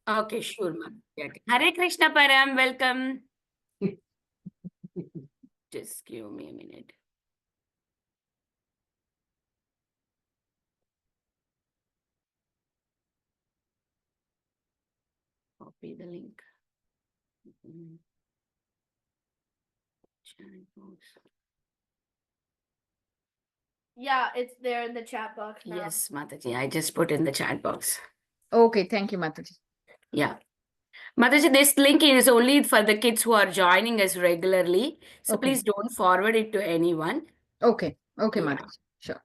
Okay, sure, ma'am. Yeah, okay. Hare Krishna Param, welcome. Just give me a minute. Copy the link. Chat box. Yeah, it's there in the chat box now. Yes, Mataji, I just put in the chat box. Okay, thank you, Mataji. Yeah. Mataji, this link is only for the kids who are joining us regularly. So Okay. please don't forward it to anyone. Okay, Yeah. Mataji. Sure.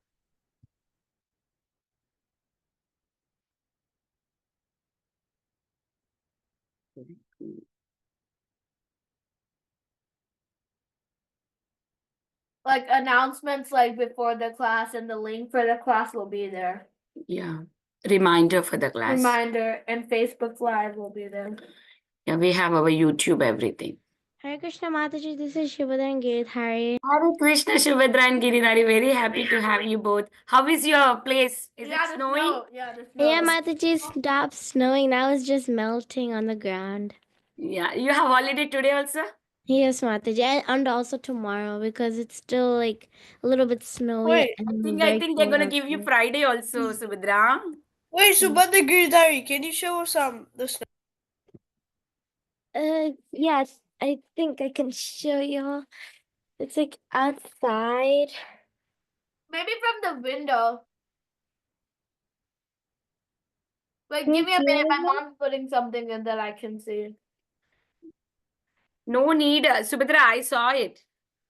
Like announcements like before the class and the link for the class will be there. Yeah. Reminder for the class. Reminder and Facebook Live will be there. Yeah, we have our YouTube, everything. Hare Krishna Mataji, this is Shubhadan Gate. Hare. Hare Krishna, Shubhadra and Giridhari. Very happy to have you both. How is your place? Is it snowing? Yeah, the snow. Yeah, Mataji, stopped snowing. Now it's just melting on the ground. Yeah. You have holiday today also? Yes, Mataji, and also tomorrow because it's still like a little bit snowy. Wait, and I very think they're cold gonna give you outside. Friday also, Subhadra. Wait, Subhadra Giridhari, can you show us the snow? Yes, I think I can show y'all. It's like outside. Maybe from the window. Wait, Can give you me a see minute. My anything? mom's putting something in that I can see. No need. Subhadra, I saw it.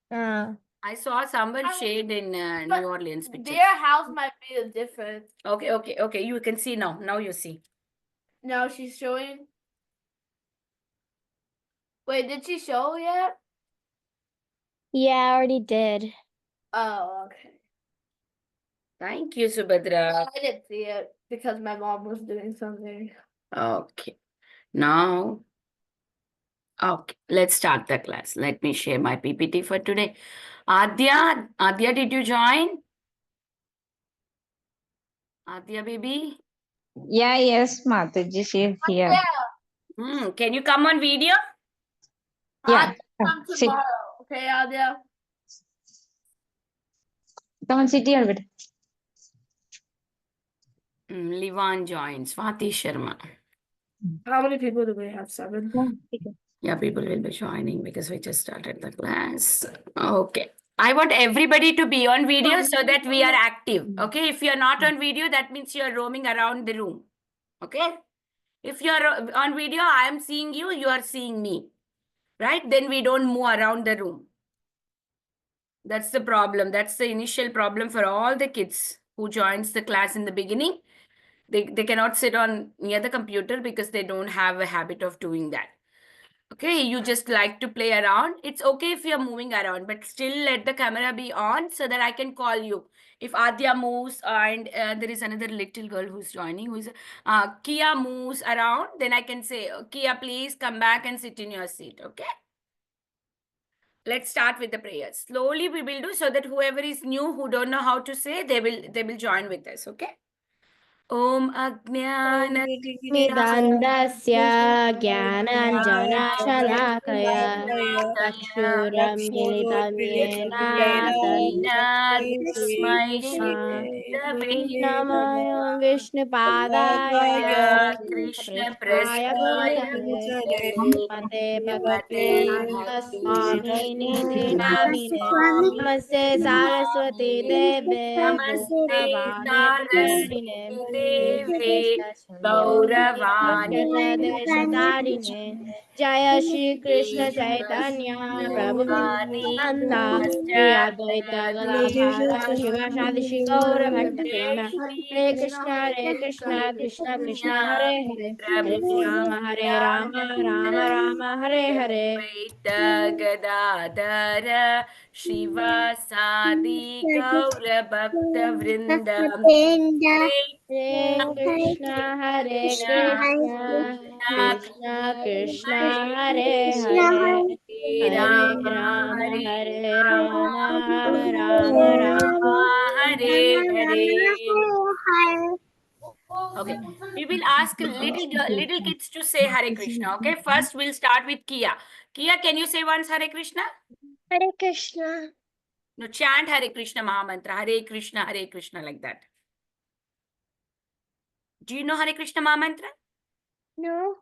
Uh, I saw someone I- shade in but New Orleans picture. Their house might be different. Okay. You can see now. Now you see. Now she's showing. Wait, did she show yet? yeah, I already did. Oh, okay. Thank you, Subhadra. I didn't see it because my mom was doing something. Okay. Now, okay, let's start the class. Let me share my PPT for today. Adya, did you join? Adya, baby. Yeah, yes, Mataji, she's here. Can you come on video? Yeah, Come sit. tomorrow. Okay, Adya. Come on, sit here. Beta. Livan joins. Swati Sharma. How many people do we have? 7? Yeah, people will be joining because we just started the class. Okay. I want everybody to be on video so that we are active. Okay. If you're not on video, that means you're roaming around the room. Okay. If you're on video, I am seeing you, you are seeing me. Right? Then we don't move around the room. That's the problem. That's the initial problem for all the kids who joins the class in the beginning. They cannot sit on near the computer because they don't have a habit of doing that. Okay, you just like to play around. It's okay if you're moving around, but still let the camera be on so that I can call you. If Adya moves and there is another little girl who's joining, who is Kia moves around, then I can say, Kia, please come back and sit in your seat. Okay. Let's start with the prayers. Slowly we will do so that whoever is new who don't know how to say, they will join with us. Okay. Om Ajnana Midandasya Jnananjana Chakshuram Militam Yena Krishnamaya Vishnupadaya Krishna Prishthaya Prasthaya Mate Bhakti Swami Nidhi Namine Namaste Saraswati Deve Namaste Gauravani Pacharine Saraswati Deve Gauravani Gauravani Deshatarine Jaya Shri Krishna Chaitanya Prabhu Nanda Shri Advaita Gadadhara Shiva Shadi Shri Gaura Bhakta Vrinda Hare Krishna Krishna Krishna Hare Hare Hare Rama Rama Rama Hare Hare Advaita Gadadhara Shivasadi Gaura Bhakta Vrindam Hare Krishna Hare Krishna Krishna Krishna Hare Hare Hare Rama Rama Rama Hare Hare. Okay, we will ask little kids to say Hare Krishna. Okay, first we'll start with Kia. Kia, can you say once Hare Krishna? Hare Krishna. No, chant Hare Krishna Mahamantra. Hare Krishna, like that. Do you know Hare Krishna Mahamantra? No.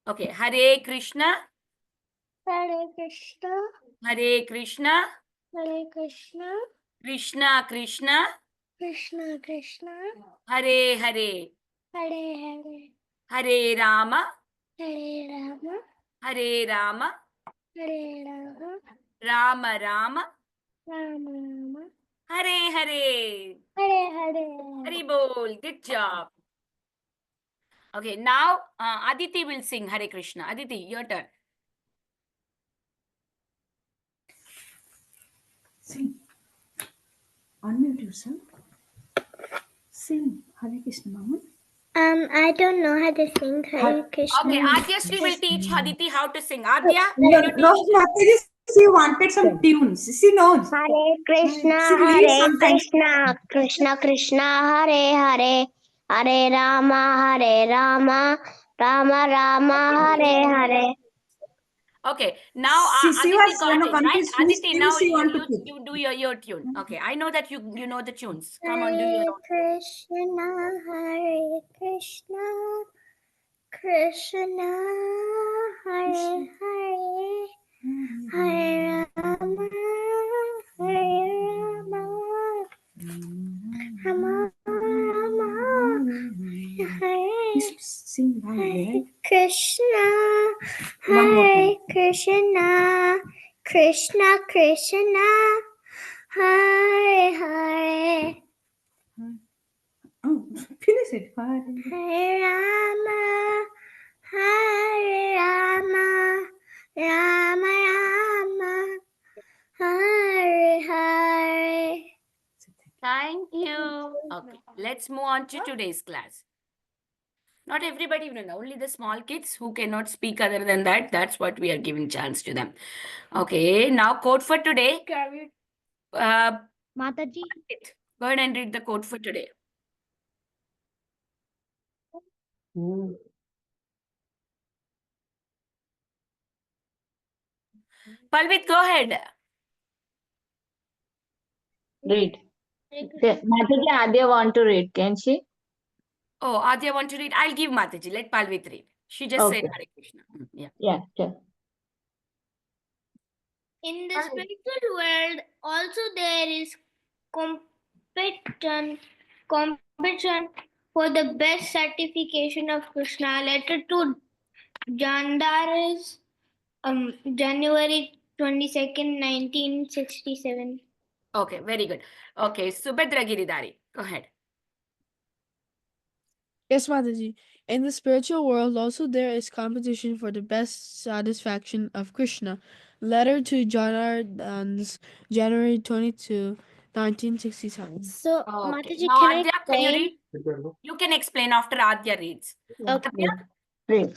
Okay, Hare Krishna, Hare Krishna. Hare Krishna, Hare Krishna. Krishna Krishna, Krishna Krishna. Hare Hare, Hare Hare. Hare Rama, Hare Rama. Hare Rama, Hare Rama. Rama Rama, Rama Rama. Hare Hare. Hare Hare. Hari Bol, good job. Okay, now Aditi will sing Hare Krishna. Aditi, your turn. Sing. Unmute yourself. Sing Hare Krishna, Mama. I don't know how to sing Hare Krishna. Okay, Adyasri will teach Aditi how to sing. Adya, No, can you no, teach? Mataji, she wanted some tunes. She knows. Hare Krishna, She will lead Hare sometimes. Krishna, Krishna Krishna, Hare Hare, Hare Rama, Hare Rama, Rama Rama, Hare Hare. Okay, now She Aditi was, got it, right? confused which Aditi, tune now she want to you put. do your tune. Okay, I know that you know the tunes. Come on, do your Hare own. Krishna, Hare Krishna, Krishna Hare Hare, Hare Rama, Hare Rama, Rama Rama, Hare Please sing loud, Hare right? Krishna, One more Hare time. Krishna, Krishna Krishna, Hare Hare, Oh, finish it. Hare. Hare Rama, Hare Rama, Rama Rama, Hare Hare. Thank you. Okay, let's move on to today's class. Not everybody will know, only the small kids who cannot speak other than that. That's what we are giving chance to them. Okay, now quote for today. Mataji. Go ahead and read the quote for today. Palvit, go ahead. Read. Mataji, Adya want to read, can she? Oh, Adya want to read? I'll give Mataji. Let Palvit read. She just said Okay. Hare Krishna. Yeah. Yeah, sure. In the spiritual world, also there is competition for the best certification of Krishna. Letter to Jandaris, January 22nd, 1967. Okay, very good. Okay, Subhadra Giridhari, go ahead. Yes, Mataji. In the spiritual world, also there is competition for the best satisfaction of Krishna. Letter to Janardans, January 22, 1967. So, Okay. Mataji, Now, can I Adya, can you explain? read? You can explain after Adya reads. Okay. Adya? Read.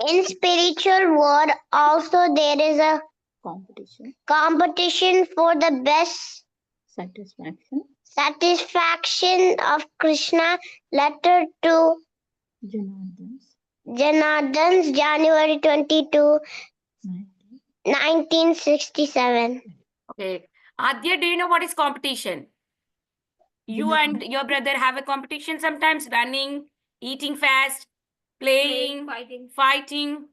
In spiritual world, also there is a Competition, competition for the best satisfaction, satisfaction of Krishna. Letter to Janardans, Janardans, January 22, 1967. Okay. Adya, do you know what is competition? You and your brother have a competition sometimes, running, eating fast, playing, fighting.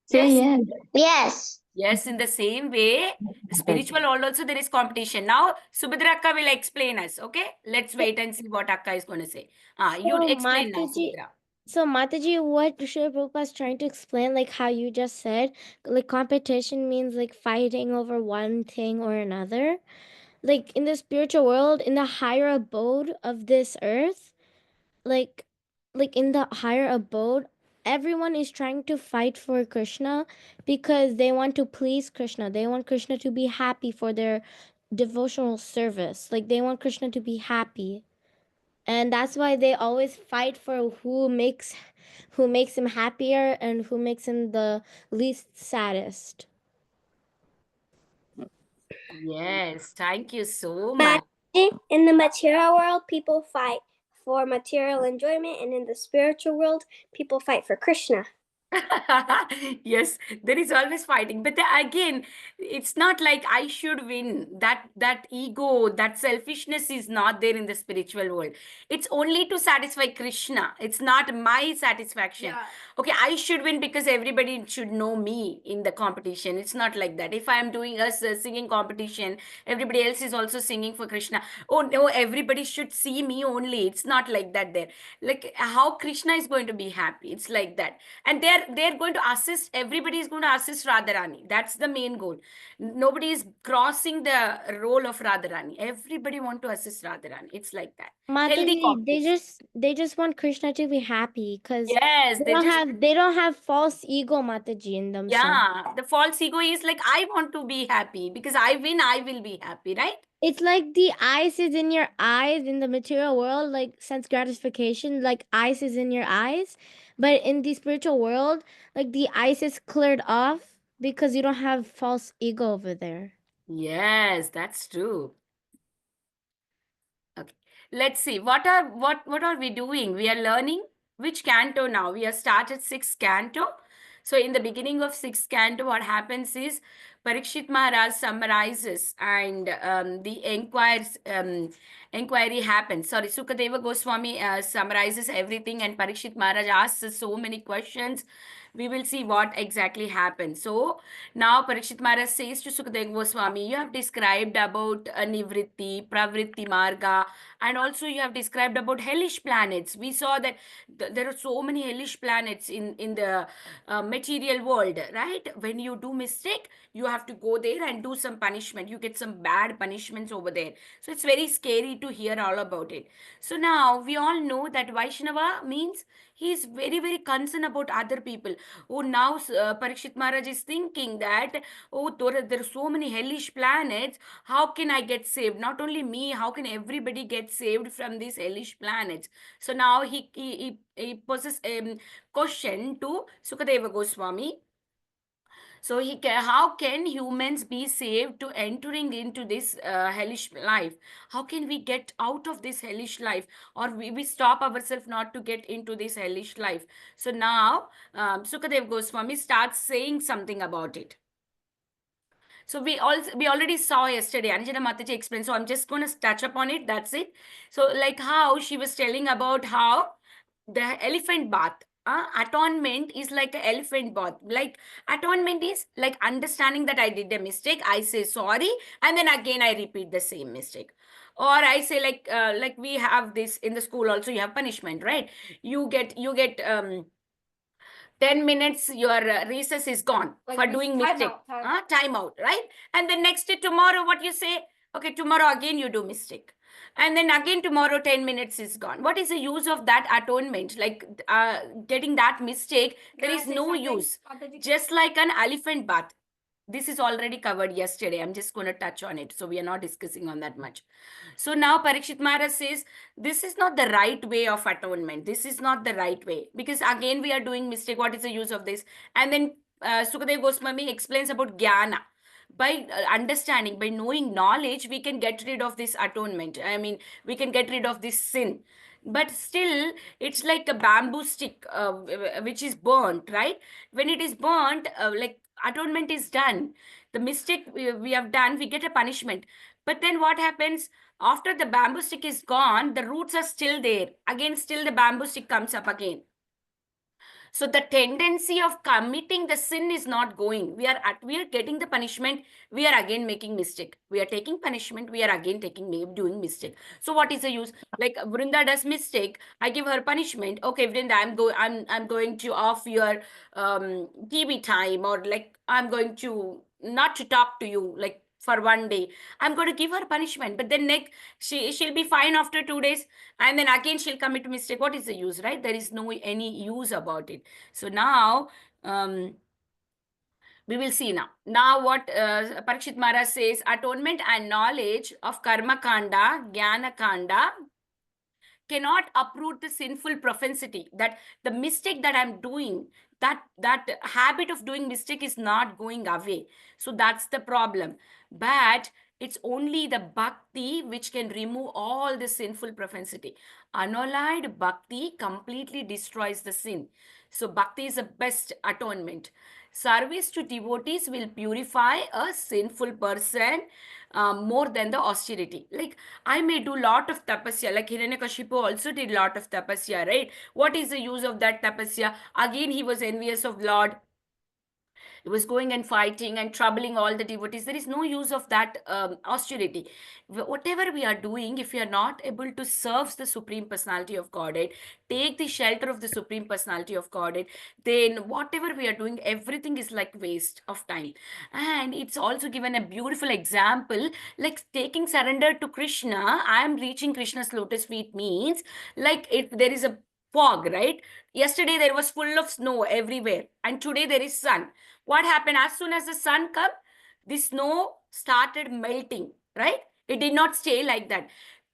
Say Yes. yes. Yes. Yes, in the same way, spiritual world also there is competition. Now, Subhadra Akka will explain us, okay? Let's wait and see what Akka is going to say. You So, explain now, Mataji- Subhadra. So, Mataji, what Srila Prabhupada is trying to explain, like how you just said, like competition means like fighting over one thing or another. Like in the spiritual world, in the higher abode of this earth, like in the higher abode, everyone is trying to fight for Krishna because they want to please Krishna. They want Krishna to be happy for their devotional service. Like they want Krishna to be happy. And that's why they always fight for who makes him happier and who makes him the least saddest. Yes, thank you so much. In the material world, people fight for material enjoyment, and in the spiritual world, people fight for Krishna. Yes, there is always fighting, but again, it's not like I should win. That ego, that selfishness is not there in the spiritual world. It's only to satisfy Krishna. It's not my satisfaction. Okay, I should win because everybody should know me in the competition. It's not like that. If I am doing a singing competition, everybody else is also singing for Krishna. Oh no, everybody should see me only. It's not like that there. Like how Krishna is going to be happy. It's like that. And they're going to assist, everybody is going to assist Radharani. That's the main goal. Nobody is crossing the role of Radharani. Everybody want to assist Radharani. It's like that. Healthy Mataji, competition. they just want Krishna to be happy because Yes, they don't have false ego, Mataji, in themselves. yeah, the false ego is like, I want to be happy because I win, I will be happy, right? It's like the ice is in your eyes in the material world, like sense gratification, like ice is in your eyes. But in the spiritual world, like the ice is cleared off because you don't have false ego over there. Yes, that's true. Okay, let's see. What are we doing? We are learning which canto now? We have started 6th canto. So in the beginning of 6th canto, what happens is Parikshit Maharaj summarizes and the inquiry happens. Sorry, Sukadeva Goswami summarizes everything and Parikshit Maharaj asks so many questions. We will see what exactly happens. So now Parikshit Maharaj says to Sukadeva Goswami, you have described about Nivritti, Pravritti Marga, and also you have described about hellish planets. We saw that there are so many hellish planets in the material world, right? When you do mistake, you have to go there and do some punishment. You get some bad punishments over there. So it's very scary to hear all about it. So now we all know that Vaishnava means he is very, very concerned about other people. Oh, now Parikshit Maharaj is thinking that, oh, there are so many hellish planets. How can I get saved? Not only me, how can everybody get saved from these hellish planets? So now he poses a question to Sukadeva Goswami. So how can humans be saved to entering into this hellish life? How can we get out of this hellish life? Or we stop ourselves not to get into this hellish life? So now Sukadeva Goswami starts saying something about it. So we already saw yesterday, Anjana Mataji explained. So I'm just going to touch upon it. That's it. So like how she was telling about how the elephant bath. Atonement is like an elephant bath. Like atonement is like understanding that I did a mistake. I say sorry, and then again I repeat the same mistake. Or I say like we have this in the school also. You have punishment, right? You get 10 minutes, your recess is gone for doing mistake. Time out, right? And then next day, tomorrow, what you say? Okay, tomorrow again you do mistake. And then again tomorrow, 10 minutes is gone. What is the use of that atonement? Like getting that mistake, there is no use. Just like an elephant bath. This is already covered yesterday. I'm just going to touch on it. So we are not discussing on that much. So now Parikshit Maharaj says, this is not the right way of atonement. This is not the right way. Because again, we are doing mistake. What is the use of this? And then Sukadeva Goswami explains about jnana. By understanding, by knowing knowledge, we can get rid of this atonement. I mean, we can get rid of this sin. But still, it's like a bamboo stick which is burnt, right? When it is burnt, like atonement is done. The mistake we have done, we get a punishment. But then what happens? After the bamboo stick is gone, the roots are still there. Again, still the bamboo stick comes up again. So the tendency of committing the sin is not going. We are getting the punishment. We are again making mistake. We are taking punishment. We are again doing mistake. So what is the use? Like Vrinda does mistake. I give her punishment. Okay, Vrinda, I'm going to off your TV time, or like I'm going to not to talk to you like for one day. I'm going to give her punishment, but then next she'll be fine after 2 days, and then again she'll commit a mistake. What is the use, right? There is no any use about it. So now we will see now. Now what Parikshit Maharaj says, atonement and knowledge of karma kanda, jnana kanda cannot uproot the sinful propensity, that the mistake that I'm doing, that habit of doing mistake is not going away. So that's the problem. But It's only the bhakti which can remove all the sinful propensity. Unalloyed bhakti completely destroys the sin. So bhakti is the best atonement. Service to devotees will purify a sinful person more than the austerity. Like I may do lot of tapasya, like Hiranyakashipu also did lot of tapasya, right? What is the use of that tapasya? Again, he was envious of Lord. He was going and fighting and troubling all the devotees. There is no use of that austerity. Whatever we are doing, if we are not able to serve the Supreme Personality of Godhead, take the shelter of the Supreme Personality of Godhead, then whatever we are doing, everything is like waste of time. And it's also given a beautiful example, like taking surrender to Krishna. I am reaching Krishna's lotus feet means like if there is a fog, right? Yesterday there was full of snow everywhere, and today there is sun. What happened? As soon as the sun come, the snow started melting, right? It did not stay like that.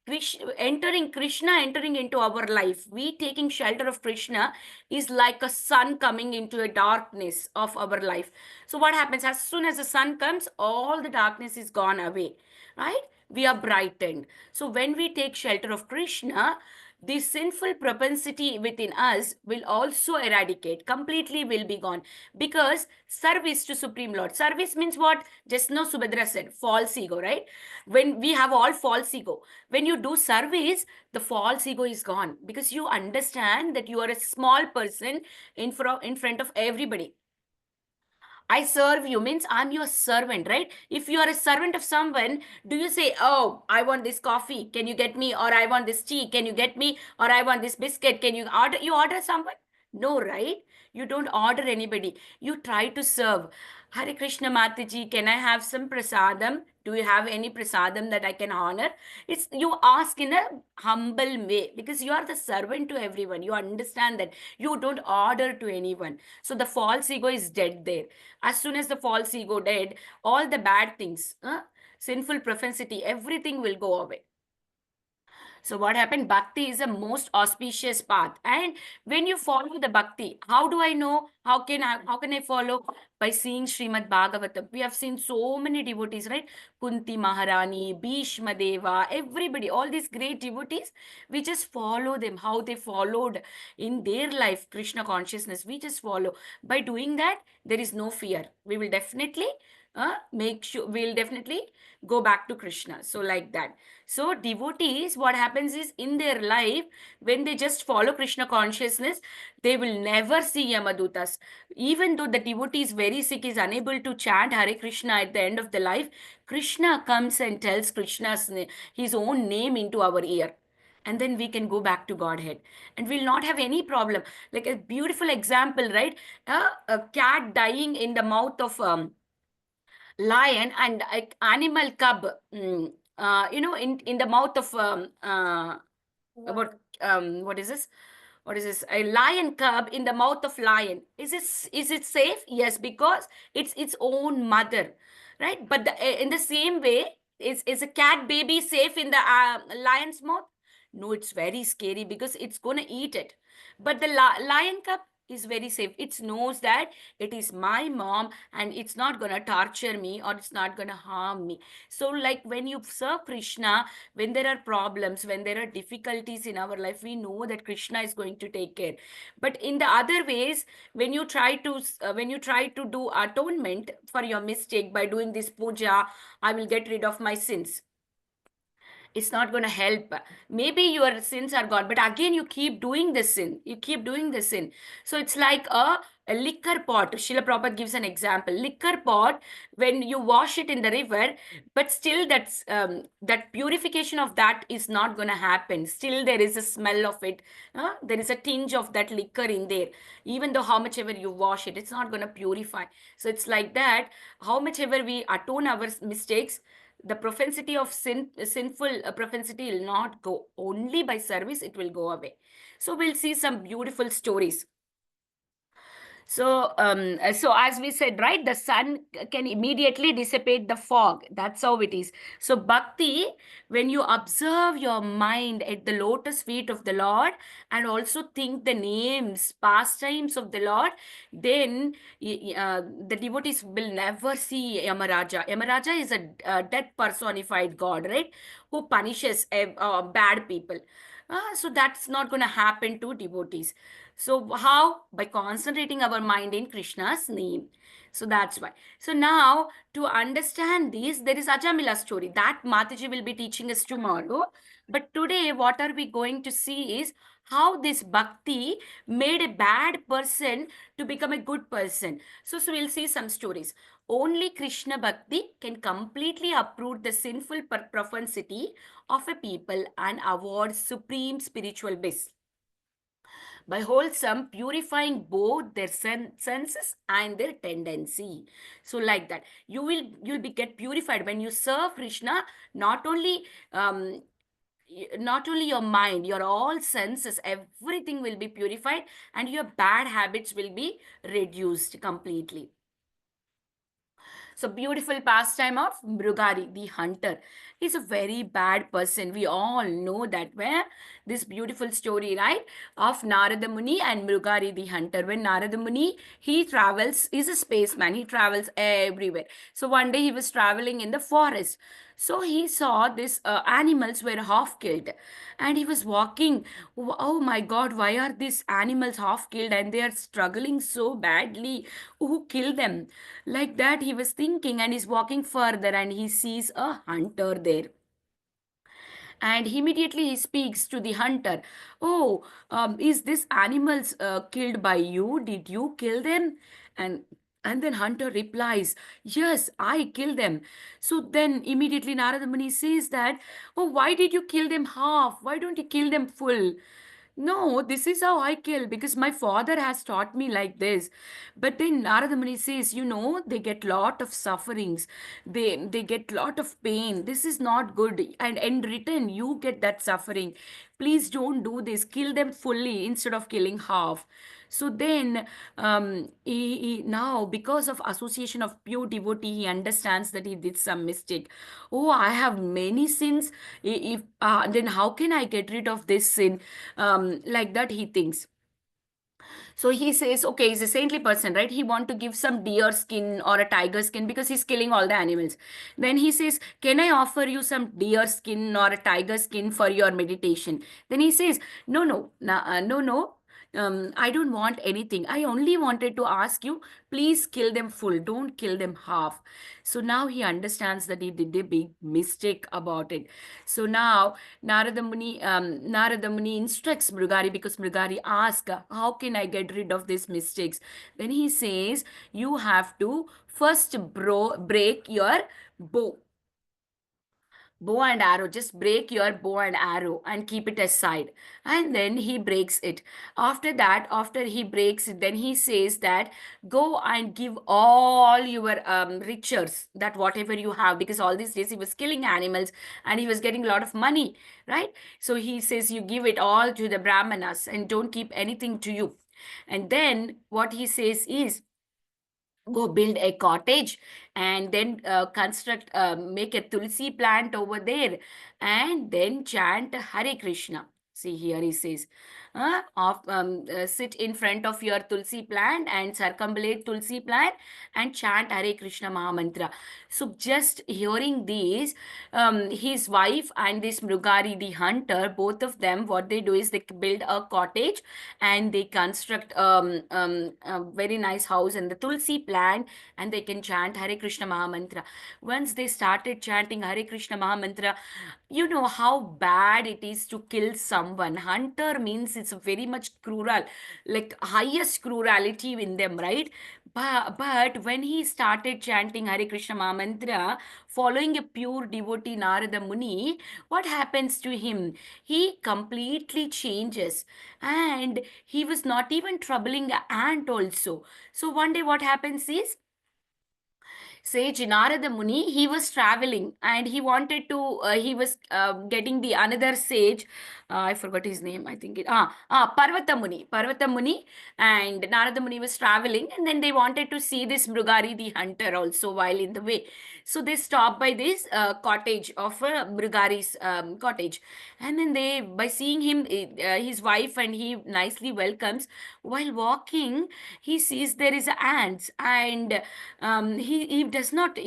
Krishna entering into our life, we taking shelter of Krishna is like a sun coming into a darkness of our life. So what happens? As soon as the sun comes, all the darkness is gone away, right? We are brightened. So when we take shelter of Krishna, the sinful propensity within us will also eradicate, completely will be gone, because service to Supreme Lord. Service means what? Just now Subhadra said, false ego, right? When we have all false ego, when you do service, the false ego is gone, because you understand that you are a small person in front of everybody. I serve you means I'm your servant, right? If you are a servant of someone, do you say, oh, I want this coffee, can you get me? Or I want this tea, can you get me? Or I want this biscuit, can you order? You order someone? No, right? You don't order anybody. You try to serve. Hare Krishna Mataji, can I have some prasadam? Do you have any prasadam that I can honor? It's you ask in a humble way, because you are the servant to everyone. You understand that you don't order to anyone. So the false ego is dead there. As soon as the false ego dead, all the bad things, sinful propensity, everything will go away. So what happened? Bhakti is the most auspicious path. And when you follow the bhakti, how do I know? How can I follow? By seeing Srimad Bhagavatam. We have seen so many devotees, right? Kunti Maharani, Bhishma Deva, everybody, all these great devotees, we just follow them, how they followed in their life, Krishna consciousness. We just follow. By doing that, there is no fear. We will definitely we'll definitely go back to Krishna. So like that. So devotees, what happens is in their life, when they just follow Krishna consciousness, they will never see Yamadutas. Even though the devotee is very sick, is unable to chant Hare Krishna at the end of the life, Krishna comes and tells his own name into our ear. And then we can go back to Godhead and we'll not have any problem. Like a beautiful example, right? A cat dying in the mouth of lion and animal cub, in the mouth of what is this? What is this? A lion cub in the mouth of lion. Is it safe? Yes, because it's its own mother, right? But in the same way, is a cat baby safe in the lion's mouth? No, it's very scary because it's gonna eat it. But the lion cub is very safe. It knows that it is my mom and it's not gonna torture me or it's not gonna harm me. So like when you serve Krishna, when there are problems, when there are difficulties in our life, we know that Krishna is going to take care. But in the other ways, when you try to do atonement for your mistake by doing this puja, I will get rid of my sins. It's not going to help. Maybe your sins are gone, but again you keep doing the sin. So it's like a liquor pot. Srila Prabhupada gives an example. Liquor pot, when you wash it in the river, but still that purification of that is not going to happen. Still there is a smell of it. There is a tinge of that liquor in there. Even though how much ever you wash it, it's not going to purify. So it's like that. How much ever we atone our mistakes, the propensity of sinful propensity will not go. Only by service it will go away. So we'll see some beautiful stories. So as we said, right, the sun can immediately dissipate the fog. That's how it is. So bhakti, when you observe your mind at the lotus feet of the Lord and also think the names, pastimes of the Lord, then the devotees will never see Yamaraja. Yamaraja is a death personified god, right, who punishes bad people. So that's not going to happen to devotees. So how? By concentrating our mind in Krishna's name. So that's why. So now to understand this, there is Ajamila story that Mataji will be teaching us tomorrow. But today, what are we going to see is how this bhakti made a bad person to become a good person. So we'll see some stories. Only Krishna bhakti can completely uproot the sinful propensity of a people and award supreme spiritual bliss by wholesome purifying both their senses and their tendency. So like that, you'll be get purified when you serve Krishna. Not only not only your mind, your all senses, everything will be purified and your bad habits will be reduced completely. So beautiful pastime of Mrugari, the hunter. He's a very bad person. We all know that. Where this beautiful story, right, of Narada Muni and Mrugari, the hunter. When Narada Muni, he travels, he's a spaceman. He travels everywhere. So one day he was traveling in the forest. So he saw these animals were half killed, and he was walking. Oh my God, why are these animals half killed and they are struggling so badly? Who killed them? Like that, he was thinking, and he's walking further, and he sees a hunter there. And immediately he speaks to the hunter. Oh, is this animals killed by you? Did you kill them? And then hunter replies, yes, I killed them. So then immediately Narada Muni says that, oh, why did you kill them half? Why don't you kill them full? No, this is how I kill because my father has taught me like this. But then Narada Muni says, they get lot of sufferings. They get lot of pain. This is not good. And in return, you get that suffering. Please don't do this. Kill them fully instead of killing half. So then, now because of association of pure devotee, he understands that he did some mistake. Oh, I have many sins. If then how can I get rid of this sin? Like that he thinks. So he says, okay, he's a saintly person, right? He want to give some deer skin or a tiger skin because he's killing all the animals. Then he says, can I offer you some deer skin or a tiger skin for your meditation? Then he says, no. I don't want anything. I only wanted to ask you, please kill them full. Don't kill them half. So now he understands that he did a big mistake about it. So now Narada Muni instructs Mrugari because Mrugari asks, how can I get rid of these mistakes? Then he says, you have to first break your bow and arrow. Just break your bow and arrow and keep it aside. And then he breaks it. After that, after he breaks it, then he says that go and give all your riches, that whatever you have, because all these days he was killing animals and he was getting a lot of money, right? So he says you give it all to the Brahmanas and don't keep anything to you. And then what he says is, go build a cottage and then make a tulsi plant over there and then chant Hare Krishna. See, here he says, sit in front of your tulsi plant and circumambulate tulsi plant and chant Hare Krishna Mahamantra. So just hearing these, his wife and this Mrugari the hunter, both of them, what they do is they build a cottage and they construct a very nice house and the tulsi plant, and they can chant Hare Krishna Mahamantra. Once they started chanting Hare Krishna Mahamantra, you know how bad it is to kill someone. Hunter means it's very much cruel, like highest cruelty in them, right? But when he started chanting Hare Krishna Mahamantra, following a pure devotee Narada Muni, what happens to him? He completely changes, and he was not even troubling an ant also. So one day what happens is, Sage Narada Muni, he was traveling and he wanted to, he was getting the another sage. I forgot his name. I think Parvata Muni. Parvata Muni and Narada Muni was traveling, and then they wanted to see this Mrugari the hunter also while in the way. So they stopped by this cottage of Mrugari's cottage, and then they, by seeing him, his wife, and he nicely welcomes. While walking, he sees there is ants, and he does not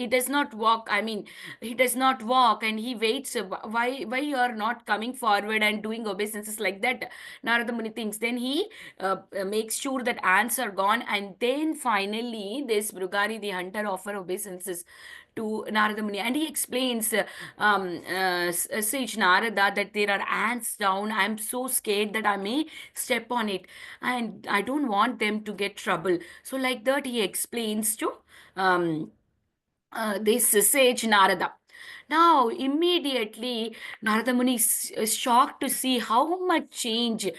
walk. I mean, he does not walk, and he waits. Why you are not coming forward and doing obeisances like that? Narada Muni thinks. Then he makes sure that ants are gone, and then finally this Brugari the hunter offer obeisances to Narada Muni, and he explains, Sage Narada, that there are ants down. I'm so scared that I may step on it, and I don't want them to get trouble. So like that, he explains to this sage Narada. Now, immediately, Narada Muni is shocked to see how much change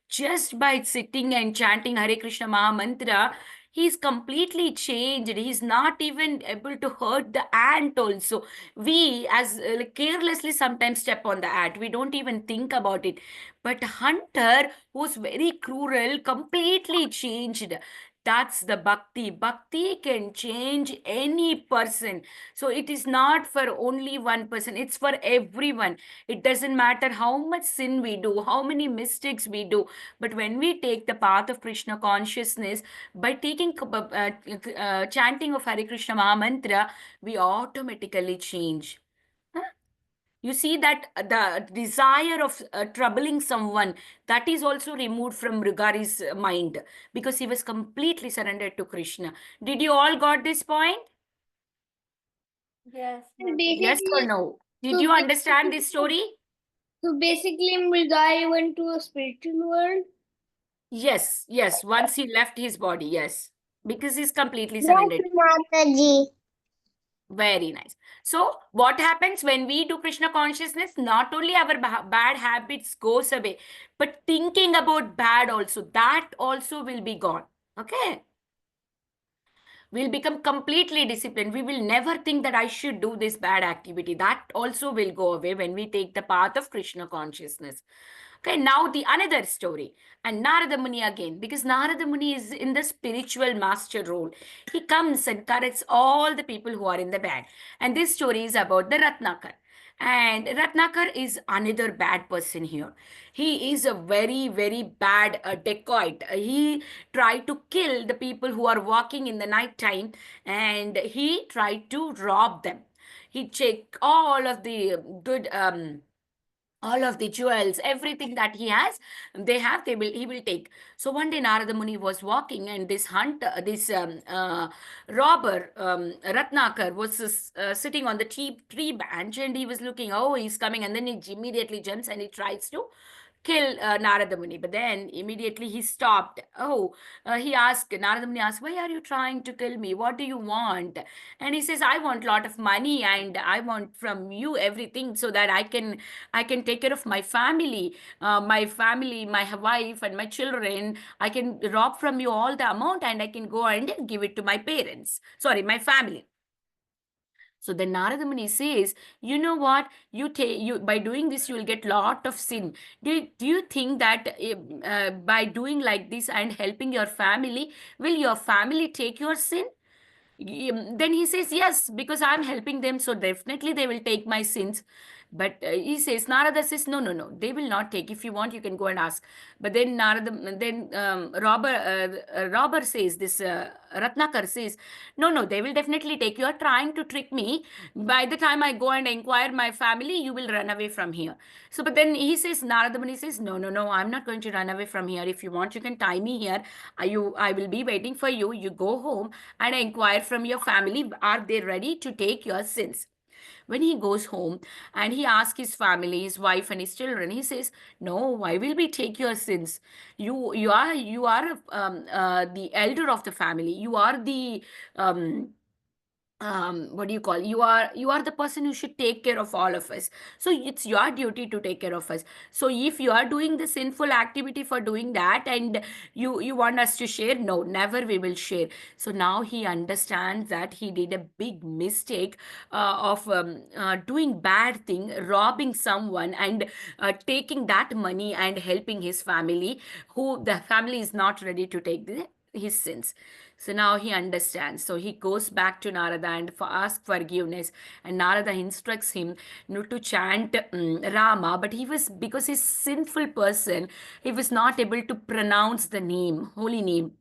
just by sitting and chanting Hare Krishna Maha Mantra. He's completely changed. He's not even able to hurt the ant also. We, as like, carelessly sometimes step on the ant. We don't even think about it. But hunter, who's very cruel, completely changed. That's the bhakti. Bhakti can change any person. So it is not for only one person, it's for everyone. It doesn't matter how much sin we do, how many mistakes we do. But when we take the path of Krishna consciousness, by taking chanting of Hare Krishna Maha Mantra, we automatically change. You see that the desire of troubling someone, that is also removed from Mrugari's mind, because he was completely surrendered to Krishna. Did you all got this point? Yes. Yes or no? Did you understand this story? So basically, Mrugari went to a spiritual world. Yes, once he left his body, yes, because he's completely surrendered. Mataji. Very nice. So what happens when we do Krishna consciousness? Not only our bad habits goes away, but thinking about bad also, that also will be gone. Okay. We'll become completely disciplined. We will never think that I should do this bad activity. That also will go away when we take the path of Krishna consciousness. Okay, now the another story. And Narada Muni again, because Narada Muni is in the spiritual master role. He comes and corrects all the people who are in the bad. And this story is about the Ratnakar. And Ratnakar is another bad person here. He is a very, very bad dacoit. He tried to kill the people who are walking in the night time, and he tried to rob them. He checked all of the good all of the jewels, everything that he has, he will take. So one day Narada Muni was walking, and this robber, Ratnakar, was sitting on the tree branch, and he was looking, oh, he's coming, and then he immediately jumps and he tries to kill Narada Muni. But then immediately he stopped. Narada Muni asked, why are you trying to kill me? What do you want? And he says, I want a lot of money, and I want from you everything, so that I can take care of my family, my wife and my children. I can rob from you all the amount, and I can go and give it to my parents. Sorry, my family. So then Narada Muni says, you know what? You by doing this, you will get lot of sin. Do you think that by doing like this and helping your family, will your family take your sin? Then he says, yes, because I'm helping them, so definitely they will take my sins. But Narada says, no, they will not take. If you want, you can go and ask. But then robber says, this Ratnakar says, no, they will definitely take. You are trying to trick me. By the time I go and inquire my family, you will run away from here. So, but then Narada Muni says, no, I'm not going to run away from here. If you want, you can tie me here. I will be waiting for you. You go home and inquire from your family, are they ready to take your sins? When he goes home and he asks his family, his wife and his children, he says, no, why will we take your sins? You are the elder of the family. You are the what do you call, you are the person who should take care of all of us, so it's your duty to take care of us. So if you are doing the sinful activity for doing that, and you want us to share, no, never we will share. So now he understands that he did a big mistake of doing bad thing, robbing someone, and taking that money and helping his family, who the family is not ready to take his sins. So now he understands. So he goes back to Narada and asks forgiveness. And Narada instructs him not to chant Rama, but he was, because he's sinful person, he was not able to pronounce the name, holy name.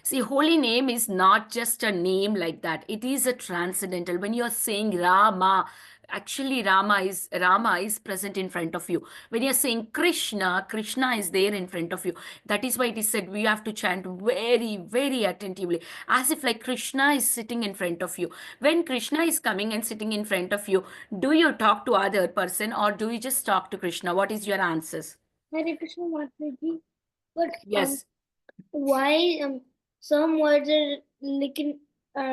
See, holy name is not just a name like that. It is a transcendental. When you're saying Rama, actually Rama is present in front of you. When you're saying Krishna, Krishna is there in front of you. That is why it is said we have to chant very, very attentively, as if like Krishna is sitting in front of you. When Krishna is coming and sitting in front of you, do you talk to other person or do you just talk to Krishna? What is your answers? Hare Krishna Mataji. But Yes. why some words are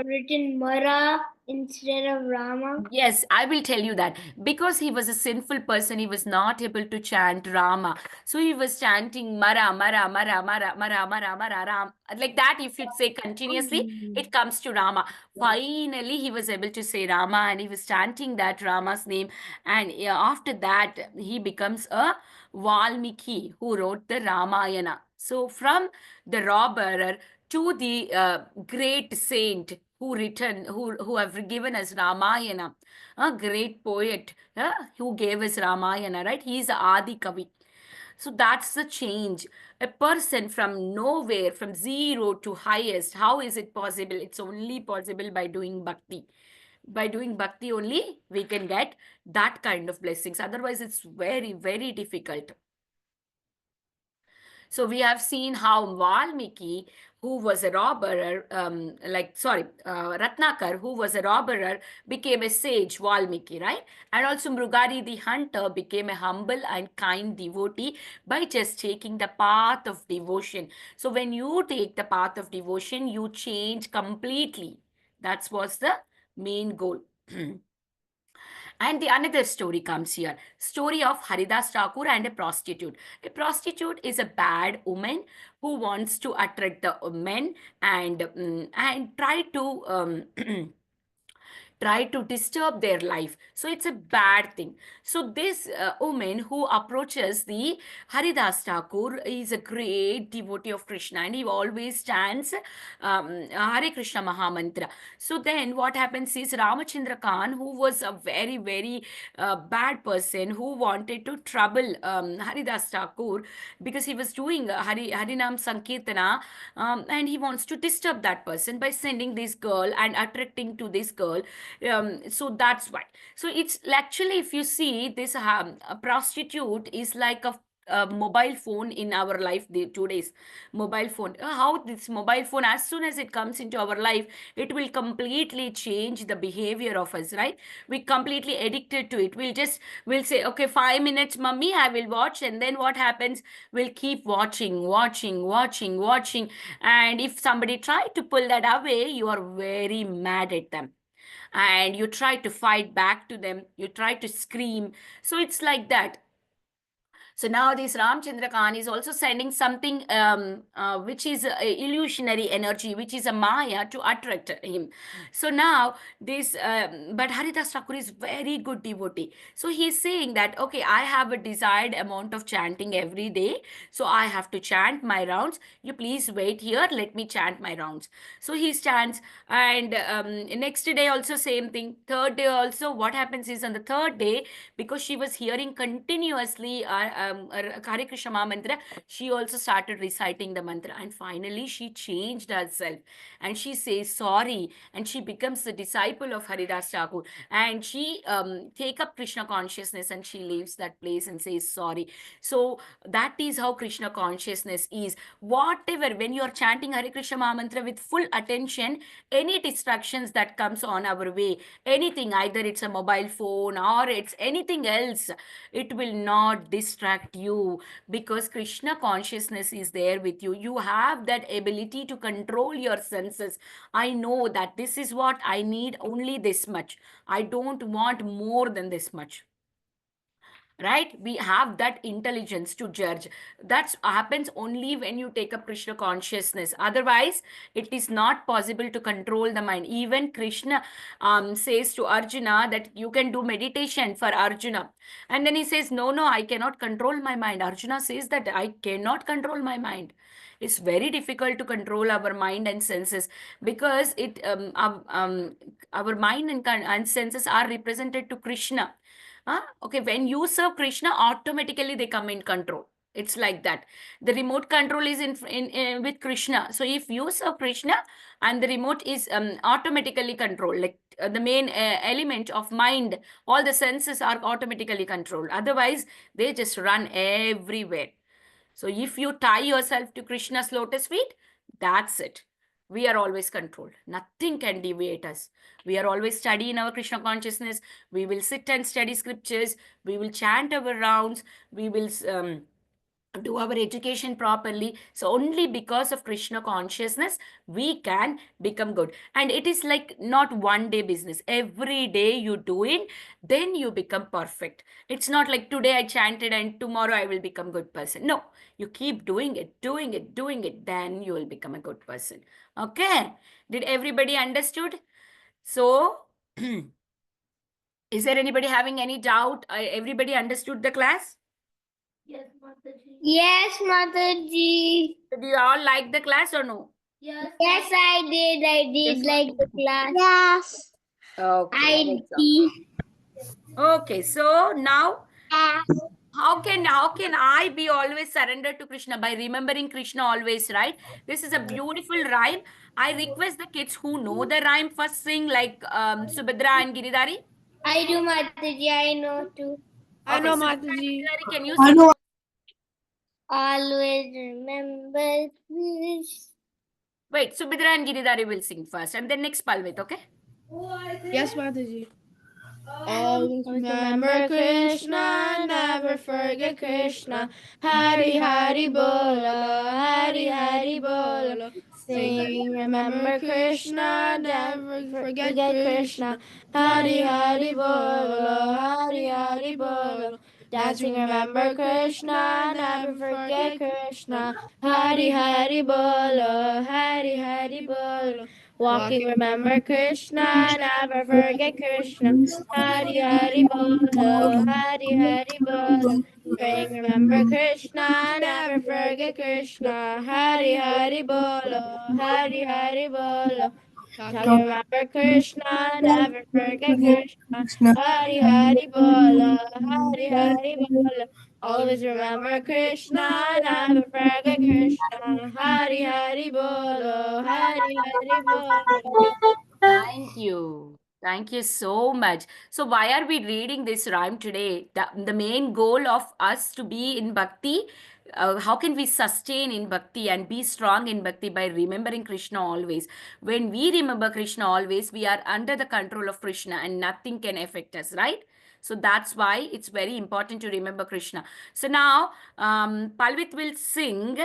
written Mara instead of Rama? Yes, I will tell you that. Because he was a sinful person, he was not able to chant Rama. So he was chanting Mara, Mara, Mara, Mara, Mara, Mara, Mara, Ram. Like that, if you say continuously, it comes to Rama. Finally, he was able to say Rama and he was chanting that Rama's name. And after that, he becomes a Valmiki who wrote the Ramayana. So from the robber to the great saint who have given us Ramayana, a great poet who gave us Ramayana, right? He is Adi Kavi. So that's the change. A person from nowhere, from zero to highest, how is it possible? It's only possible by doing bhakti. By doing bhakti only, we can get that kind of blessings. Otherwise, it's very, very difficult. So we have seen how Valmiki, who was a robber, Ratnakar, who was a robber, became a sage, Valmiki, right? And also Mrugari the hunter became a humble and kind devotee by just taking the path of devotion. So when you take the path of devotion, you change completely. That was the main goal. And the another story comes here. Story of Haridas Thakur and a prostitute. A prostitute is a bad woman who wants to attract the men and try to try to disturb their life. So it's a bad thing. So this woman who approaches the Haridas Thakur is a great devotee of Krishna and he always stands Hare Krishna Mahamantra. So then what happens is Ramachandra Khan, who was a very, very bad person who wanted to trouble Haridas Thakur because he was doing Harinam Sankirtana and he wants to disturb that person by sending this girl and attracting to this girl. So that's why. So it's actually, if you see this, a prostitute is like a mobile phone in our life today's mobile phone. How this mobile phone, as soon as it comes into our life, it will completely change the behavior of us, right? We completely addicted to it. We'll say, okay, 5 minutes, mummy, I will watch. And then what happens? We'll keep watching. And if somebody try to pull that away, you are very mad at them and you try to fight back to them, you try to scream. So it's like that. So now this Ramchandra Khan is also sending something which is illusionary energy, which is a Maya to attract him. So now this, but Haridas Thakur is very good devotee. So he's saying that, okay, I have a desired amount of chanting every day. So I have to chant my rounds. You please wait here. Let me chant my rounds. So he chants and next day also same thing. Third day also what happens is on the third day, because she was hearing continuously Hare Krishna mantra, she also started reciting the mantra and finally she changed herself and she says sorry and she becomes the disciple of Haridas Thakur and she take up Krishna consciousness and she leaves that place and says sorry. So that is how Krishna consciousness is. Whatever, when you are chanting Hare Krishna mantra with full attention, any distractions that comes on our way, anything, either it's a mobile phone or it's anything else, it will not distract attract you because Krishna consciousness is there with you. You have that ability to control your senses. I know that this is what I need, only this much. I don't want more than this much. Right? We have that intelligence to judge. That happens only when you take up Krishna consciousness. Otherwise, it is not possible to control the mind. Even Krishna says to Arjuna that you can do meditation for Arjuna. And then he says, no, I cannot control my mind. Arjuna says that I cannot control my mind. It's very difficult to control our mind and senses because our mind and senses are represented to Krishna. Okay, when you serve Krishna, automatically they come in control. It's like that. The remote control is in with Krishna. So if you serve Krishna and the remote is automatically controlled, like the main element of mind, all the senses are automatically controlled. Otherwise, they just run everywhere. So if you tie yourself to Krishna's lotus feet, that's it. We are always controlled. Nothing can deviate us. We are always studying our Krishna consciousness. We will sit and study scriptures. We will chant our rounds. We will do our education properly. So only because of Krishna consciousness, we can become good. And it is like not one day business. Every day you do it, then you become perfect. It's not like today I chanted and tomorrow I will become good person. No, you keep doing it, then you will become a good person. Okay. Did everybody understood? So, is there anybody having any doubt? Everybody understood the class? Yes, Mataji. Yes, Mataji. Do you all like the class or no? Yes. Yes, I did. I did Yes. like the class. Yes. Okay. I that's all. did. Okay, so now how can I be always surrendered to Krishna? By remembering Krishna always, right? This is a beautiful rhyme. I request the kids who know the rhyme first sing like Subhadra and Giridhari. I do, Mataji. I know too. I know, Subhadra and Mataji. Giridhari, can you I sing? know. Always remember this. Wait, Subhadra and Giridhari will sing first and then next Palvit, okay? Yes, Mataji. Always remember Krishna, never forget Krishna. Hari Hari Bolo, Hari Hari Bolo. Sing, remember Krishna, never forget Krishna. Hari Hari Bolo, Hari Hari Bolo. Dancing, remember Krishna, never forget Krishna. Hari Hari Bolo, Hari Hari Bolo. Walking, remember Krishna, never forget Krishna. Hari Hari Bolo, Hari Hari Bolo. Praying, remember Krishna, never forget Krishna. Hari Hari Bolo, Hari Hari Bolo. Talking, remember Krishna, never forget Krishna. Hari Hari Bolo, Hari Hari Bolo. Always remember Krishna, never forget Krishna. Hari Hari Bolo, Hari Hari Bolo. Thank you. Thank you so much. So why are we reading this rhyme today? The main goal of us to be in bhakti, how can we sustain in bhakti and be strong in bhakti? By remembering Krishna always. When we remember Krishna always, we are under the control of Krishna and nothing can affect us, right? So that's why it's very important to remember Krishna. So now Palvit will sing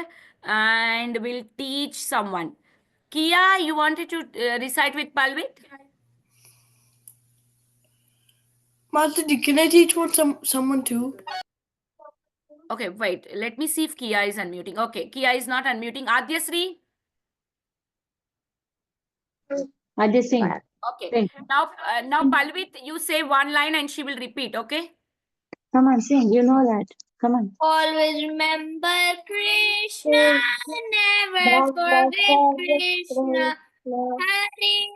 and will teach someone. Kia, you wanted to recite with Palvit? Mataji, can I teach someone too? Okay, wait. Let me see if Kia is unmuting. Okay, Kia is not unmuting. Adyasri? I just sing. Okay. Sing. Now Palvit, you say one line and she will repeat, okay? Come on, sing. You know that. Come on. Always remember Krishna, never forget Krishna. Hari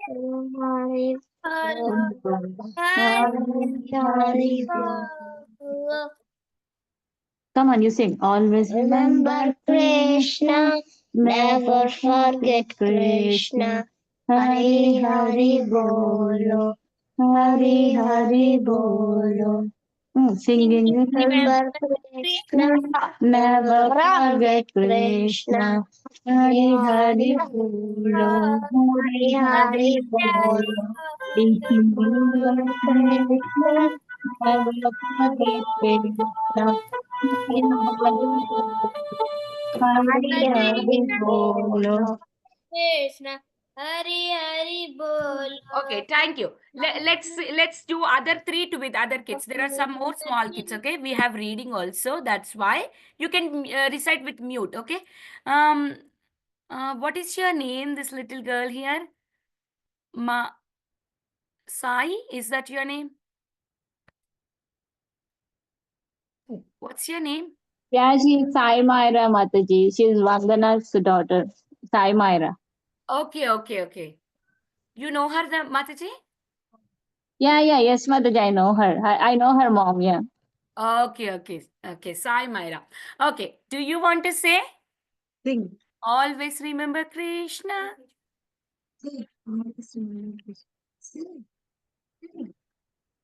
Hari Bolo, Hari Hari Bolo. Come on, you sing. Always Remember Krishna, never forget Krishna. Hari Hari Bolo, Hari Hari Bolo. Singing. remember Krishna, Never forget Krishna. Hari Hari Bolo. Hari Hari Bolo. Singing. Never forget Krishna. Krishna, Hari Hari Bol. Okay, thank you. Let's do other three to with other kids. There are some more small kids. Okay, we have reading also. That's why you can recite with mute. Okay. Um. What is your name? This little girl here. Sai. Is that your name? What's your name? Yeah, she is Sai Myra Mataji. She is Vandana's daughter. Sai Myra. Okay. Okay. Okay. You know her, the Mataji? Yeah, yes, Mataji, I know her. I know her mom, yeah. Okay. Okay. Okay. Sai Myra. Okay. Do you want to say? Sing. Always remember Krishna.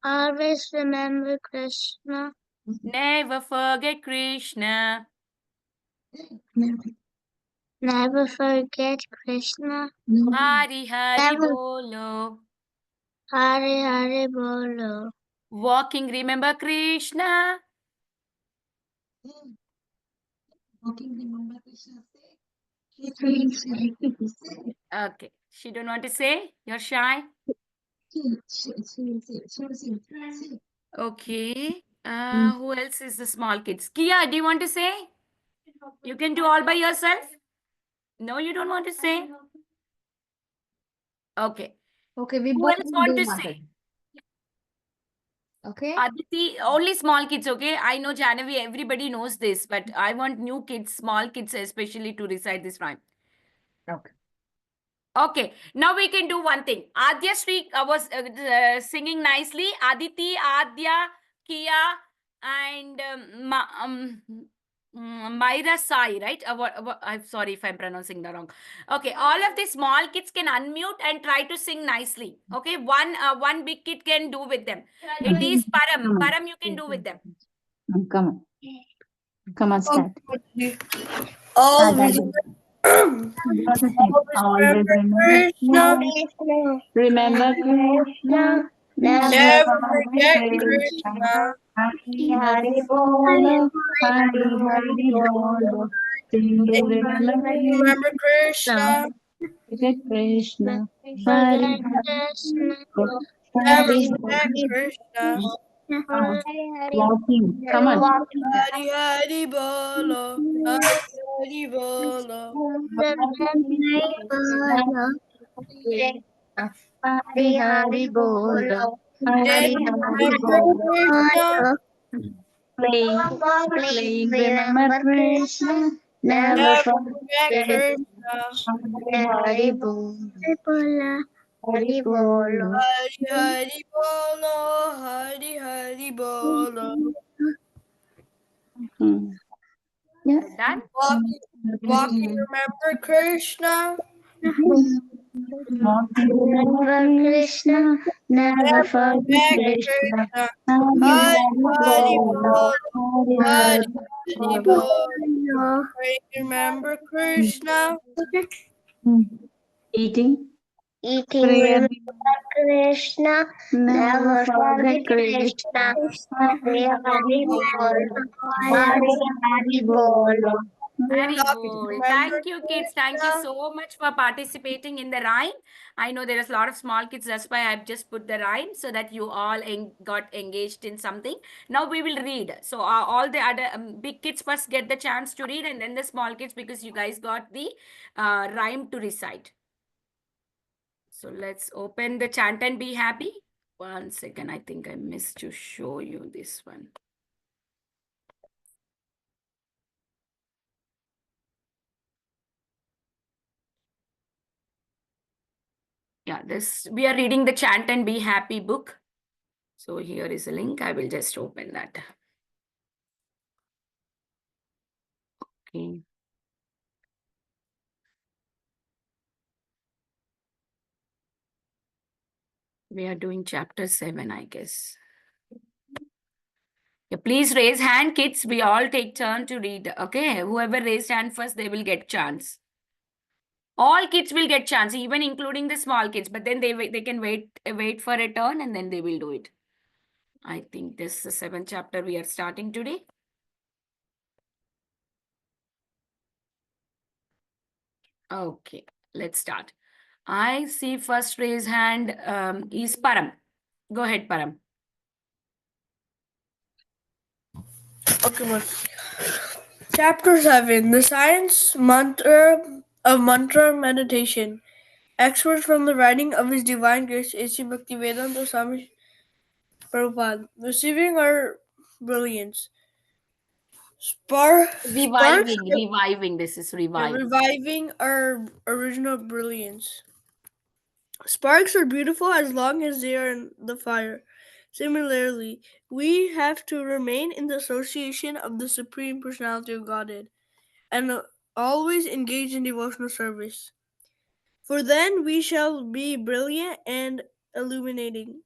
Always remember Krishna. Never forget Krishna. Never forget Krishna. Hari Hari Never- Bolo. Hari Hari Bolo. Walking, remember Krishna. Okay. She don't want to say? You're shy? Okay. Who else is the small kids? Kia, do you want to say? You can do all by yourself? No, you don't want to say? Okay. Okay, we Who both else will want do to Mataji. say? Okay. Aditi, only small kids, okay? I know Janavi, everybody knows this, but I want new kids, small kids especially to recite this rhyme. Okay. Okay, now we can do one thing. Adya Sri was singing nicely. Aditi, Adya, Kia, and Myra Sai, right? I'm sorry if I'm pronouncing that wrong. Okay, all of the small kids can unmute and try to sing nicely. Okay, one big kid can do with them. It is Param. Param, you can do with them. Come on. Come on, start. Always Always remember Krishna. Remember Krishna. never forget Krishna. Hari Hari Bolo. Hari Hari Bolo. Remember Krishna. Forget Krishna. Forget Hari Krishna. Never Hari forget Krishna. Hari Hari Walking. Come on. Hari Hari Bolo. Hari Hari Bolo. Hari Hari Bolo. Hari Hari Remember Bolo. Krishna. Playing, remember Krishna. Never Never forget forget Krishna. Hari Bolo. Hari Bolo. Hari Hari Bolo. Hari Hari Bolo. Yeah. Done? Walking, remember Krishna. Remember Krishna. Never forget Krishna. Krishna. Hari Hari Bolo. Bolo. Hari Hari Bolo. Remember Krishna. Eating. Remember Krishna. Never forget Krishna. Hari Hari Bolo. Hari Hari Bolo. Very Stop it. good. Remember Thank you, kids. Thank you Krishna. so much for participating in the rhyme. I know there is a lot of small kids. That's why I've just put the rhyme so that you all got engaged in something. Now we will read. So all the other big kids first get the chance to read, and then the small kids because you guys got the rhyme to recite. So let's open the chant and be happy. 1 second. I think I missed to show you this one. Yeah, we are reading the Chant and Be Happy book. So here is a link. I will just open that. Okay. We are doing chapter 7, I guess. Yeah, please raise hand, kids. We all take turn to read. Okay, whoever raised hand first, they will get chance. All kids will get chance, even including the small kids. But then they can wait for a turn and then they will do it. I think this is the 7th chapter we are starting today. Okay, let's start. I see first raise hand is Param. Go ahead, Param. Okay, Chapter 7, The Science Mantra of Mantra Meditation. Excerpt from the writing of His Divine Grace A.C. Bhaktivedanta Swami Prabhupada. Receiving our brilliance. Sparks Reviving. This is reviving. reviving our original brilliance. Sparks are beautiful as long as they are in the fire. Similarly, we have to remain in the association of the Supreme Personality of Godhead and always engage in devotional service. For then we shall be brilliant and illuminating.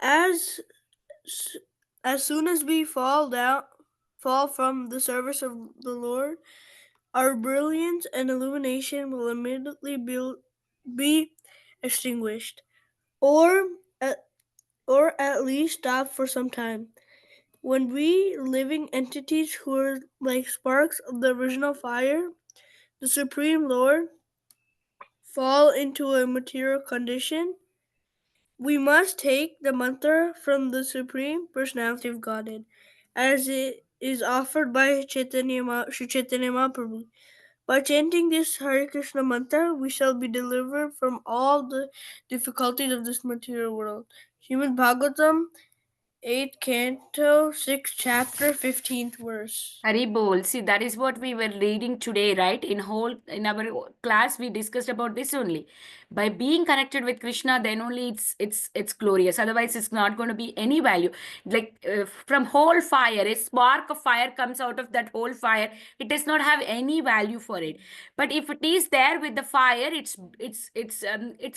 As soon as we fall from the service of the Lord, our brilliance and illumination will immediately be extinguished, or at least stop for some time. When we living entities who are like sparks of the original fire, the Supreme Lord, fall into a material condition, we must take the mantra from the Supreme Personality of Godhead, as it is offered by Sri Chaitanya Mahaprabhu. By chanting this Hare Krishna mantra, we shall be delivered from all the difficulties of this material world. Srimad Bhagavatam, 8th Canto, 6th Chapter, 15th verse. Hari Bol. See, that is what we were reading today, right? In our class, we discussed about this only. By being connected with Krishna, then only it's glorious. Otherwise, it's not going to be any value. Like from whole fire, a spark of fire comes out of that whole fire. It does not have any value for it. But if it is there with the fire, it's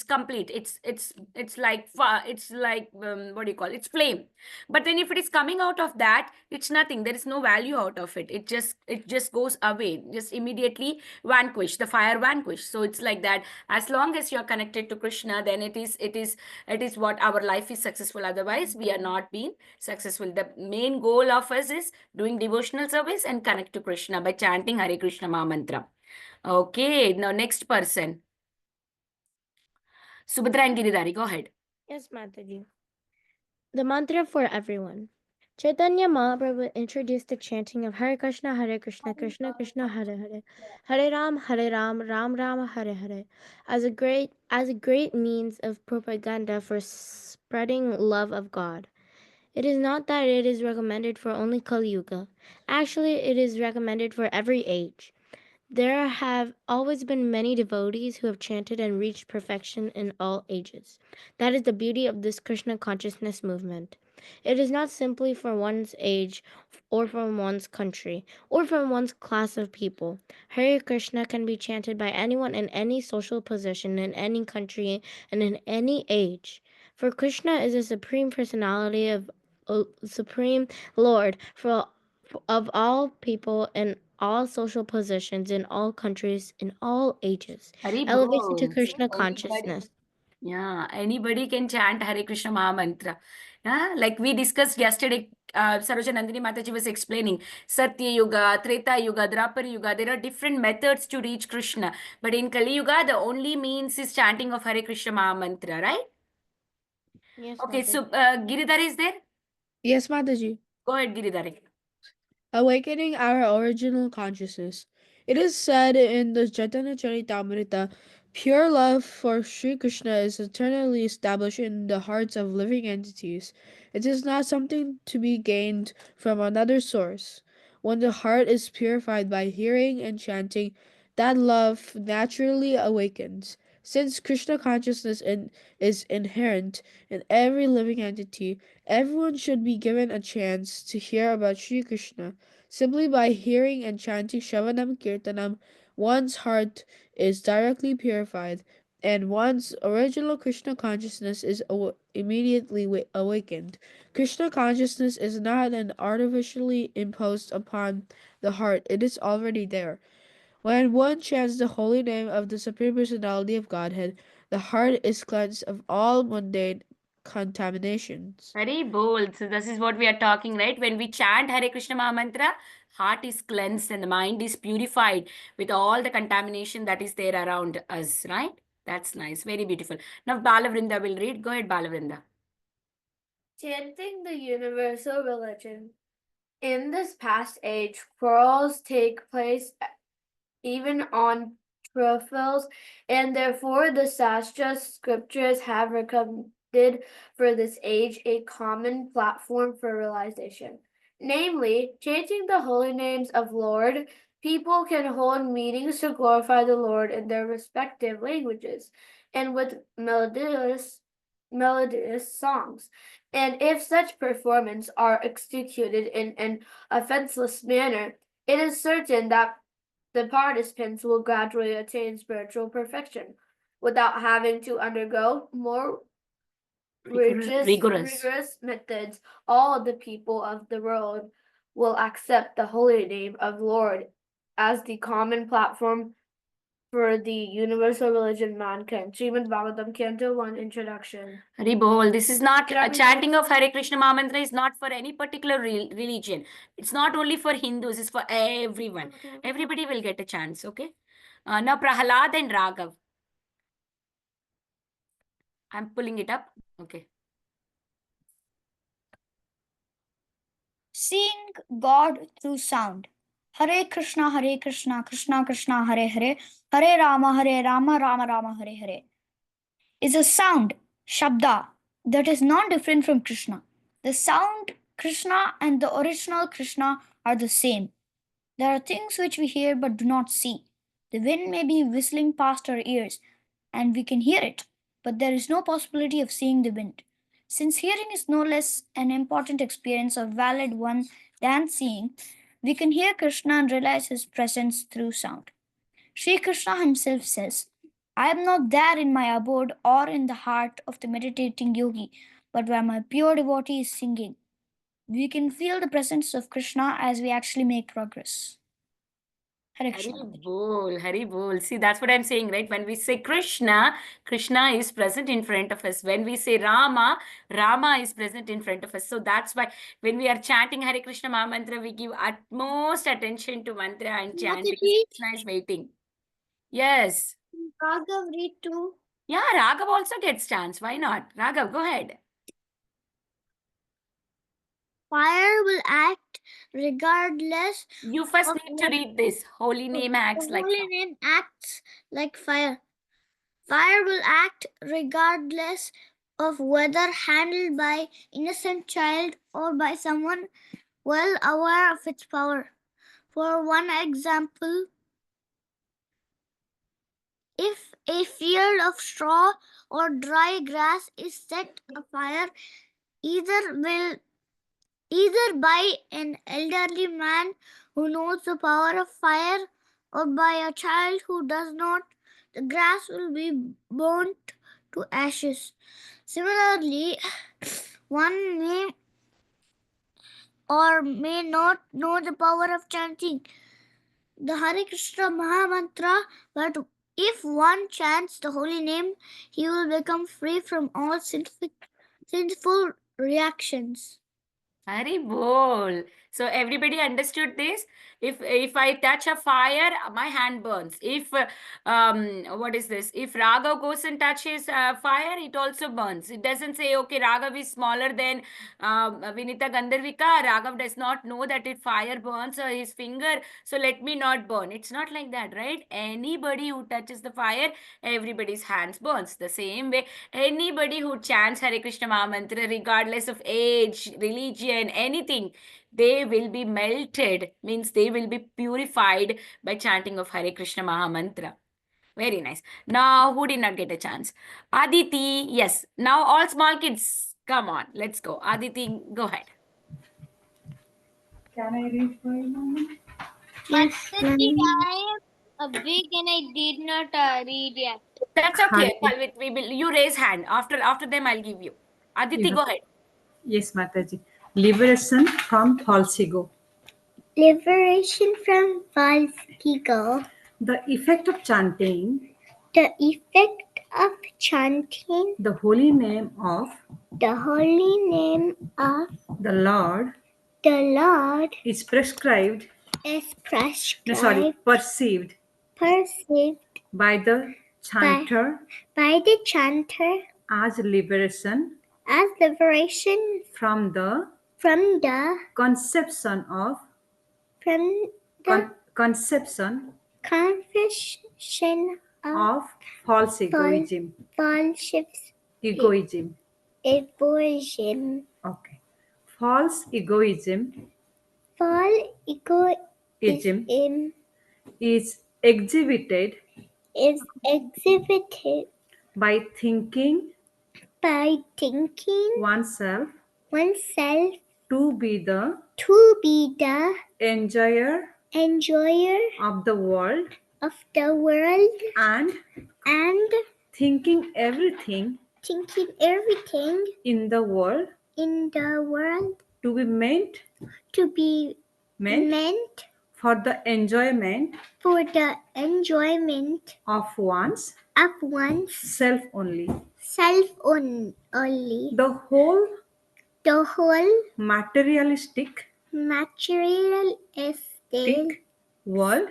complete. It's like what do you call it? It's flame. But then if it is coming out of that, it's nothing. There is no value out of it. It just goes away, just immediately vanquish. The fire vanquish. So it's like that. As long as you are connected to Krishna, then it is what our life is successful. Otherwise, we are not being successful. The main goal of us is doing devotional service and connect to Krishna by chanting Hare Krishna Maha Mantra. Okay, now next person. Subhadra and Giridhari, go ahead. Yes, Mataji. The mantra for everyone. Chaitanya Mahaprabhu introduced the chanting of Hare Krishna, Krishna Krishna, Hare Hare, Hare Ram, Ram Ram, Hare Hare, as a great means of propaganda for spreading love of God. It is not that it is recommended for only Kali Yuga. Actually, it is recommended for every age. There have always been many devotees who have chanted and reached perfection in all ages. That is the beauty of this Krishna consciousness movement. It is not simply for one's age or from one's country or from one's class of people. Hare Krishna can be chanted by anyone in any social position, in any country, and in any age. For Krishna is the supreme personality of Supreme Lord of all people and all social positions in all countries in all ages. Hari Elevation to Bol. Krishna Anybody- consciousness. Yeah, anybody can chant Hare Krishna Maha Mantra. Yeah, like we discussed yesterday, Saroja Nandini Mataji was explaining Satya Yuga, Treta Yuga, Drapar Yuga. There are different methods to reach Krishna. But in Kali Yuga, the only means is chanting of Hare Krishna Maha Mantra, right? Yes, Okay, Mataji. so Giridhari is there? Yes, Mataji. Go ahead, Giridhari. Awakening our original consciousness. It is said in the Chaitanya Charitamrita, pure love for Sri Krishna is eternally established in the hearts of living entities. It is not something to be gained from another source. When the heart is purified by hearing and chanting, that love naturally awakens. Since Krishna consciousness is inherent in every living entity, everyone should be given a chance to hear about Sri Krishna. Simply by hearing and chanting Shravanam Kirtanam, one's heart is directly purified, and one's original Krishna consciousness is immediately awakened. Krishna consciousness is not an artificially imposed upon the heart, it is already there. When one chants the holy name of the Supreme Personality of Godhead, the heart is cleansed of all mundane contaminations. Very bold. So this is what we are talking, right? When we chant Hare Krishna Maha Mantra, heart is cleansed and the mind is purified with all the contamination that is there around us, right? That's nice. Very beautiful. Now Balavrinda will read. Go ahead, Balavrinda. Chanting the universal religion. In this past age, quarrels take place even on trophils, and therefore the Shastra scriptures have recommended for this age a common platform for realization. Namely, chanting the holy names of Lord, people can hold meetings to glorify the Lord in their respective languages and with melodious songs. And if such performances are executed in an offenseless manner, it is certain that the participants will gradually attain spiritual perfection without having to undergo more rigorous methods. All the people of the world will accept the holy name of Lord as the common platform for the universal religion mankind. Srimad Bhagavatam, Canto 1, Introduction. Hari Bol. This is not Can I a read chanting of Hare Krishna Mahamantra is not for any particular religion. It's not only for Hindus, it's for everyone. Everybody will get a chance, okay? Now Prahalad and Raghav. I'm pulling it up. Okay. Seeing God through sound. Hare Krishna, Krishna Krishna, Hare Hare, Hare Rama, Rama Rama, Hare Hare, is a sound, Shabda, that is not different from Krishna. The sound Krishna and the original Krishna are the same. There are things which we hear but do not see. The wind may be whistling past our ears, and we can hear it, but there is no possibility of seeing the wind. Since hearing is no less an important experience or valid one than seeing, we can hear Krishna and realize his presence through sound. Sri Krishna himself says, I am not there in my abode or in the heart of the meditating yogi, but where my pure devotee is singing. We can feel the presence of Krishna as we actually make progress. Hare Hari Krishna. Bol, Hari Bol. See, that's what I'm saying, right? When we say Krishna, Krishna is present in front of us. When we say Rama, Rama is present in front of us. So that's why when we are chanting Hare Krishna Mahamantra, we give utmost attention to mantra and chant because Mataji. Krishna is waiting. Yes. Raghav, read too. Yeah, Raghav also gets chance. Why not? Raghav, go ahead. Fire will act regardless. You first of need to read this. Holy name acts the like holy fire. name acts like fire. Fire will act regardless of whether handled by innocent child or by someone well aware of its power. For one example, if a field of straw or dry grass is set afire, either by an elderly man who knows the power of fire or by a child who does not, the grass will be burnt to ashes. Similarly, one may or may not know the power of chanting the Hare Krishna Mahamantra, but if one chants the holy name, he will become free from all sinful reactions. Hari Bol. So everybody understood this? If I touch a fire, my hand burns. If what is this? If Raghav goes and touches fire, it also burns. It doesn't say, okay, Raghav is smaller than Vinita Gandharvika. Raghav does not know that if fire burns his finger, so let me not burn. It's not like that, right? Anybody who touches the fire, everybody's hands burns. The same way, anybody who chants Hare Krishna Mahamantra, regardless of age, religion, anything, they will be melted, means they will be purified by chanting of Hare Krishna Mahamantra. Very nice. Now, who did not get a chance? Aditi, yes. Now, all small kids, come on, let's go. Aditi, go ahead. Can I read for you, Mama? I am big and I did not read yet. That's okay. Hare- We will, you raise hand. After them, I'll give you. Aditi, go ahead. Yes, Mataji. Liberation from false ego. Liberation from false ego. The effect of chanting The effect of chanting the holy name of the holy name of the Lord the Lord is prescribed is No, sorry, prescribed, perceived perceived by the chanter by the chanter as liberation as liberation from the from the conception of conception confession of false egoism. false Egoism. egoism. Okay. False egoism False ism egoism is exhibited is exhibited by thinking by thinking oneself oneself to be the to be the enjoyer enjoyer of the world of the world and and thinking everything thinking everything in the world in the world to be meant to be meant for the enjoyment for the enjoyment of one's of one's self only. self only. The whole The whole materialistic materialistic world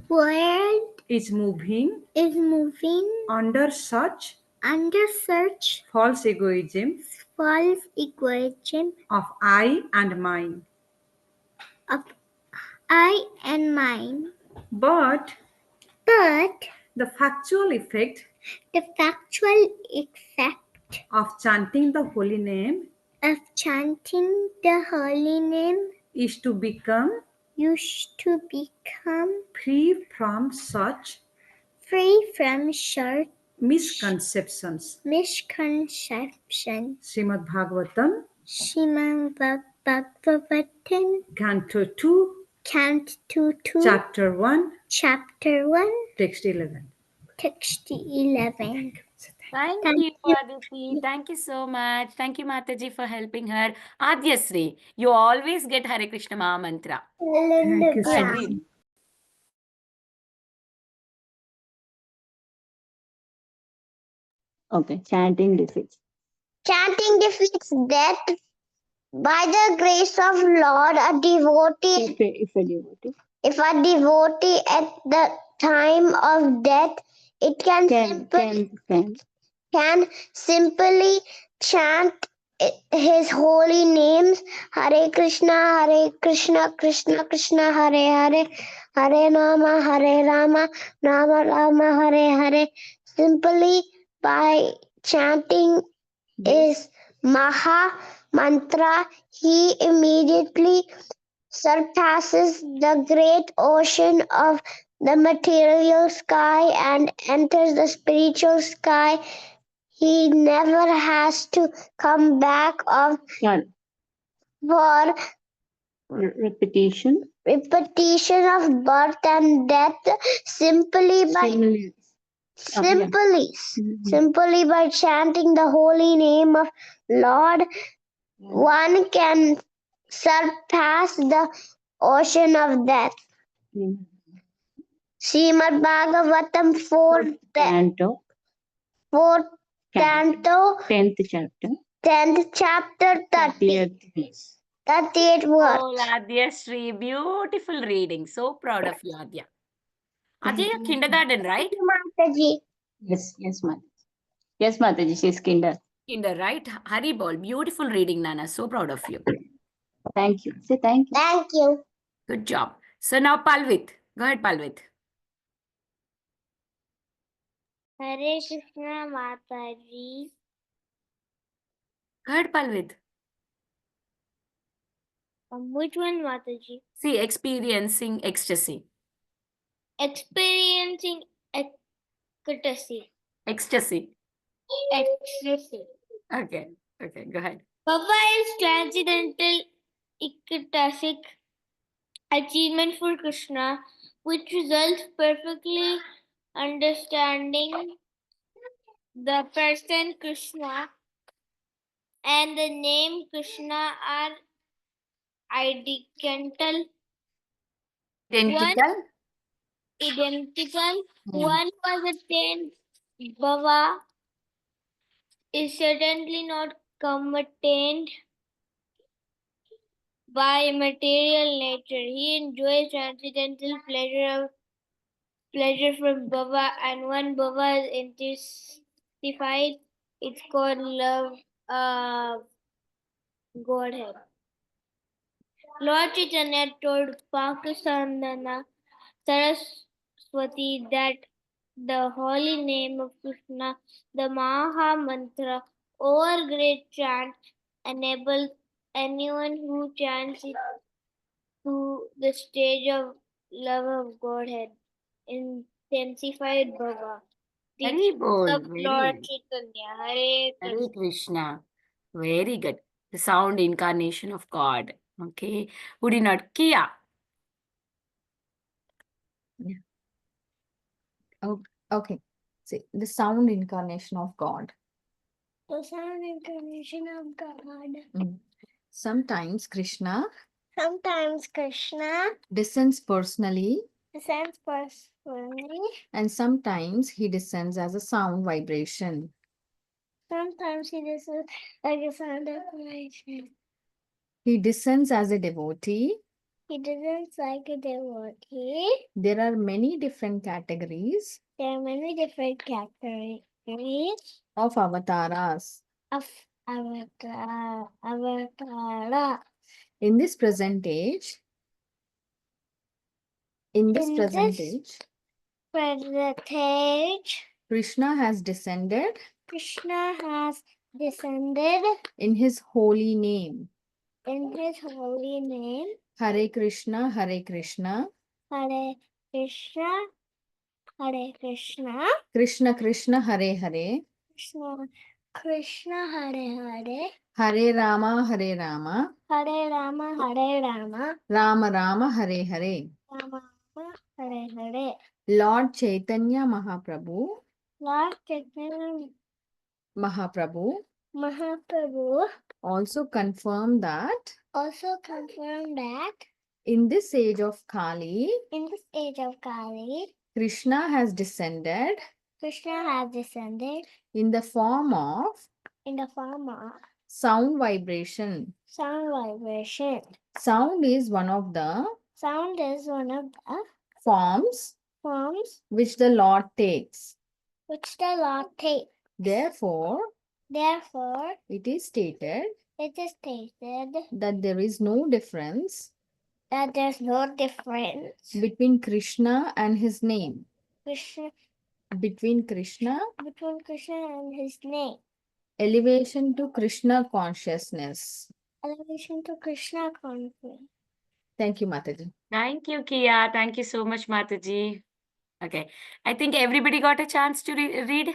world is moving is moving under such under such false egoism false egoism of I and mine. of I and mine. But But the factual effect the factual effect of chanting the holy name of chanting the holy name is to become used to become free from such free from short misconceptions. misconceptions. Srimad Bhagavatam, Srimad Bhagavatam, Canto 2, Canto 2, Chapter 1, Chapter 1, Text 11. Text 11. Thank Thank you, you. Aditi. Thank you so much. Thank you, Mataji, for helping her. Adyasri, you always get Hare Krishna Maha Mantra. Thank you Go so ahead, much. read. Okay, chanting defeats. Chanting defeats death. By the grace of Lord, a devotee, if a devotee at the time of death, it can simply chant his holy names, Hare Krishna, Krishna Krishna, Hare Hare, Hare Rama, Rama Rama, Hare Hare. Simply by chanting is Maha Mantra, he immediately surpasses the great ocean of the material sky and enters the spiritual sky. He never has to come back for Repetition. of birth and death simply by simply by chanting the holy name of Lord. One can surpass the ocean of death. Srimad Bhagavatam 4th Canto. Canto 10th chapter. 10th chapter 30th verse. Oh, Adyasri, beautiful reading. So proud of you, Adya. Adya, you're kindergarten, right? Mataji. Yes, Mataji. Yes, Mataji, she's kinder. Kinder, right? Haribol, beautiful reading, Nana. So proud of you. Thank you. Say thank you. Thank you. Good job. So now Palvit. Go ahead, Palvit. Hare Krishna Mataji. Go ahead, Palvit. Which one, Mataji? See, experiencing ecstasy. Experiencing ecstasy. Ecstasy. Ecstasy. Okay, go ahead. Baba is transcendental ecstatic achievement for Krishna, which results perfectly understanding the person Krishna and the name Krishna are identical. Identical. One was attained. Baba is certainly not contained. by material nature. He enjoys transcendental pleasure from Baba, and when Baba is intensified, it's called love Godhead. Lord Chaitanya told Pakistandana Saraswati that the holy name of Krishna, the Maha Mantra, over great chant, enables anyone who chants it to the stage of love of Godhead, intensified Bhava. Very Teachings bold, of Lord very. Chaitanya. Hare Krishna. Hare Krishna. Very good. The sound incarnation of God. Okay. Who did not? Kia. Okay. See, the sound incarnation of God. The sound incarnation of God. Sometimes Krishna Sometimes Krishna descends personally, descends personally. and sometimes he descends as a sound vibration. Sometimes he descends like a sound of vibration. He descends as a devotee. He descends like a devotee. There are many different categories There are many different categories of avatars. of avatara. In this present age, in this In present this age, present, Krishna has descended Krishna has descended in his holy name. in his holy name. Hare Krishna, Hare Krishna, Hare Krishna, Hare Krishna, Krishna Krishna, Hare Hare, Krishna Krishna, Hare Hare, Hare Rama, Hare Rama, Hare Rama, Hare Rama, Rama Rama, Hare Hare. Rama Rama, Hare Hare. Lord Chaitanya Mahaprabhu, Lord Chaitanya Mahaprabhu Mahaprabhu also confirmed that also confirmed that in this age of Kali, in this age of Kali, Krishna has descended Krishna has descended in the form of in the form of sound vibration. sound vibration. Sound is one of the Sound is one of the forms forms which the Lord takes. which the Lord takes. Therefore, Therefore, it is stated it is stated that there is no difference that there's no difference between Krishna and his name. Krishna, Between Krishna, between Krishna and his name. elevation to Krishna consciousness. Elevation to Krishna consciousness. Thank you, Mataji. Thank you, Kia. Thank you so much, Mataji. Okay. I think everybody got a chance to read.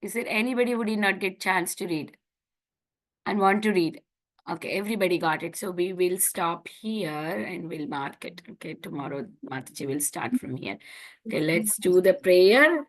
Is there anybody who did not get chance to read and want to read? Okay, everybody got it. So we will stop here and we'll mark it. Okay, tomorrow Mataji will start from here. Okay, let's do the prayer.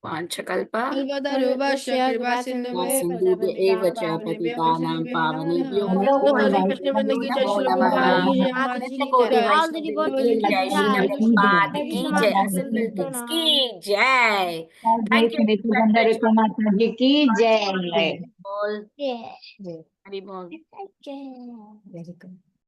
Vanchakalpa. Kalpataruభ్యశ్చ कृपासिन्धुभ्यः Sindhubhya eva cha patitanam pavanebhyo नमो हरे वैष्णवेभ्यो कृष्ण वंदे की जय नमो श्री नमः। Gopal Nitya की Koti जय All the Vaishnav devotees ki की jai, Srila जय. Prabhupada Hare ki Krishna jai, Master Assembled Ji Kings Pranam. ki jai. Thank you. Sunday Mata ji ki jai. All Yeah. Very Hari Bol. Okay. very good.